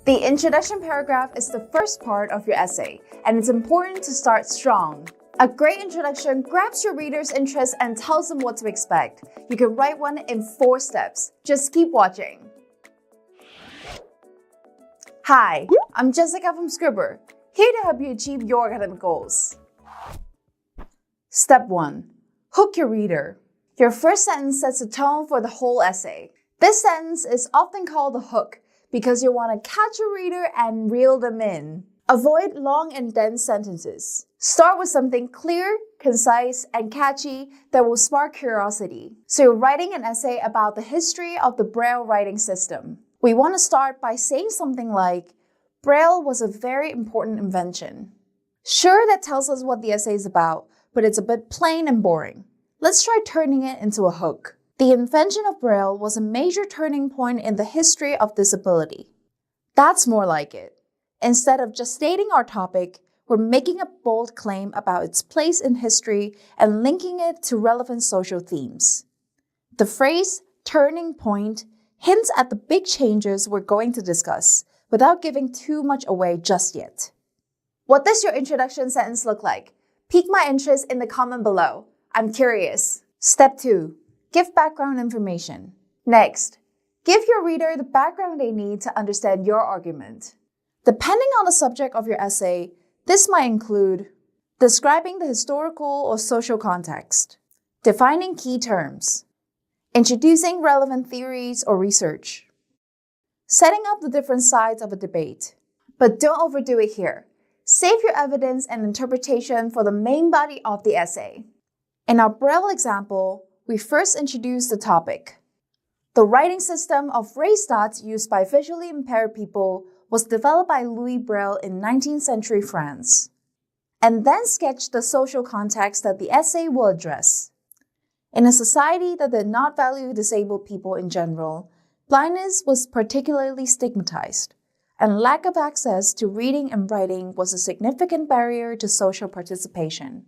The introduction paragraph is the first part of your essay, and it's important to start strong. A great introduction grabs your reader's interest and tells them what to expect. You can write one in 4 steps. Just keep watching. Hi, I'm Jessica from Scribber, here to help you achieve your academic goals. Step 1. Hook your reader. Your first sentence sets the tone for the whole essay. This sentence is often called the hook because you want to catch a reader and reel them in. Avoid long and dense sentences. Start with something clear, concise, and catchy that will spark curiosity. So you're writing an essay about the history of the Braille writing system. We want to start by saying something like, Braille was a very important invention. Sure, that tells us what the essay is about, but it's a bit plain and boring. Let's try turning it into a hook. The invention of Braille was a major turning point in the history of disability. That's more like it. Instead of just stating our topic, we're making a bold claim about its place in history and linking it to relevant social themes. The phrase turning point hints at the big changes we're going to discuss without giving too much away just yet. What does your introduction sentence look like? Pique my interest in the comment below. I'm curious. Step 2. Give background information. Next, give your reader the background they need to understand your argument. Depending on the subject of your essay, this might include describing the historical or social context, defining key terms, introducing relevant theories or research, setting up the different sides of a debate. But don't overdo it here. Save your evidence and interpretation for the main body of the essay. In our Braille example, we first introduced the topic. The writing system of raised dots used by visually impaired people was developed by Louis Braille in 19th century France, and then sketched the social context that the essay will address. In a society that did not value disabled people in general, blindness was particularly stigmatized, and lack of access to reading and writing was a significant barrier to social participation.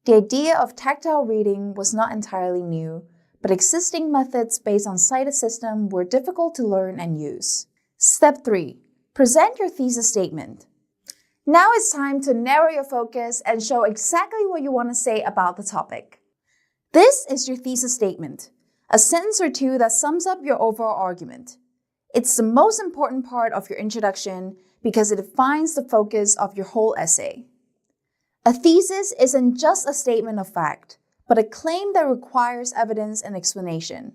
The idea of tactile reading was not entirely new, but existing methods based on sighted systems were difficult to learn and use. Step 3. Present your thesis statement. Now it's time to narrow your focus and show exactly what you want to say about the topic. This is your thesis statement, a sentence or two that sums up your overall argument. It's the most important part of your introduction because it defines the focus of your whole essay. A thesis isn't just a statement of fact, but a claim that requires evidence and explanation.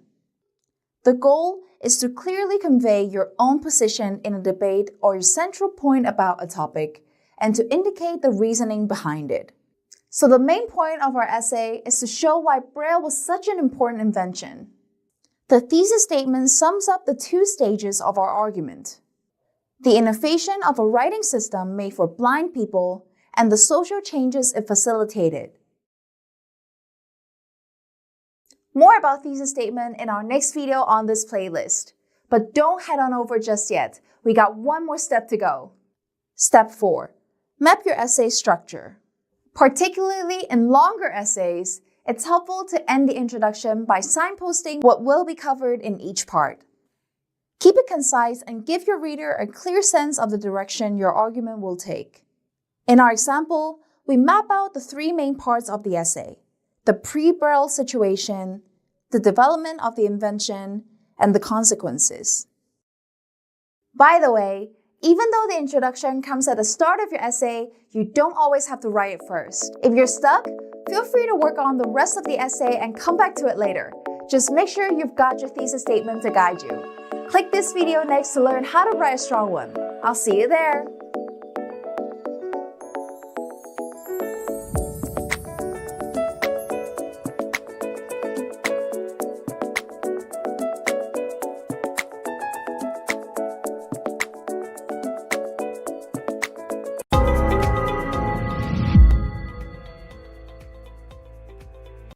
The goal is to clearly convey your own position in a debate or your central point about a topic, and to indicate the reasoning behind it. So the main point of our essay is to show why Braille was such an important invention. The thesis statement sums up the 2 stages of our argument: the innovation of a writing system made for blind people and the social changes it facilitated. More about thesis statement in our next video on this playlist. But don't head on over just yet. We got one more step to go. Step 4. Map your essay structure. Particularly in longer essays, it's helpful to end the introduction by signposting what will be covered in each part. Keep it concise and give your reader a clear sense of the direction your argument will take. In our example, we map out the 3 main parts of the essay: the pre-Braille situation, the development of the invention, and the consequences. By the way, even though the introduction comes at the start of your essay, you don't always have to write it first. If you're stuck, feel free to work on the rest of the essay and come back to it later. Just make sure you've got your thesis statement to guide you. Click this video next to learn how to write a strong one. I'll see you there.